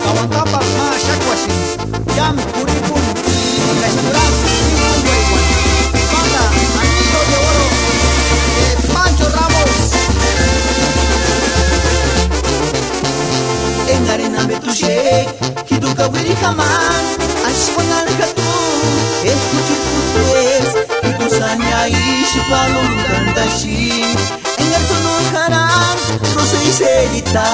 Kawankapak mga shakwashin Yam kuripun Kashmuras Kuripun Boriwan Banda Anillo de Oro de Pancho Ramos. En arena betushek Kiduka wiri haman Ashwanal hatu Escuchi putues Kikusanya ish balon kandashi En el tono haram Rosa y selita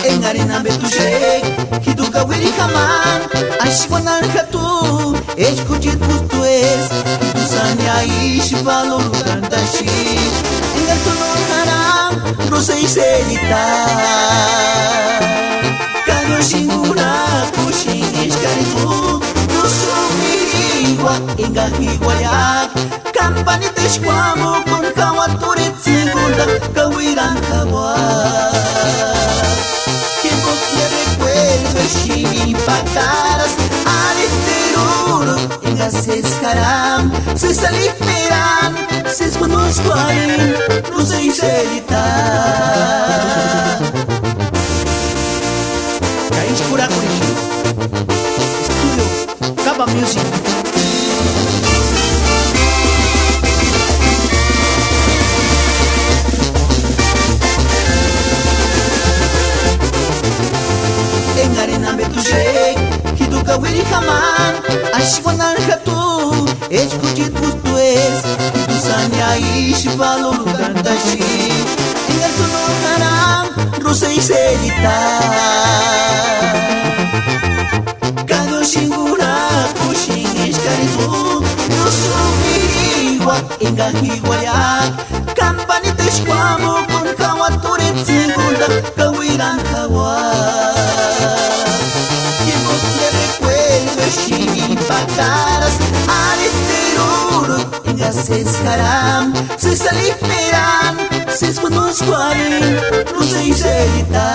En arena betushek Kiduka wiri haman Ashwanal hatu Escuchi putues Kikusanya ish balon kandashi En el tono haram Rosa y selita Kayo shingura kushin ishkaritu Nusumiriwa ingahiwayak Kampanita shkwamo con kawaturet segunda Kawiran kawa Tiempo que recuerdo shimi pakaras Aliteruro Engases haram Se saliperan Se conozco a él No se selita Kaish Kurakurishi Studio Kaba Music. En arena betushek Kiduka wiri haman Ashwanal hatu Escuchit putues Kitusanya ish balon kandashi En el tono haram Rosa y selita Kayo shingura kushin ishkaritu Nusumiriwa ingahiwayak Kampanita shkwamo con kawaturet segunda Kawiran hawa Tiempo que recuerdo shimi pakaras Aliteruro Engases haram Se saliperan Se conozco a él No se selita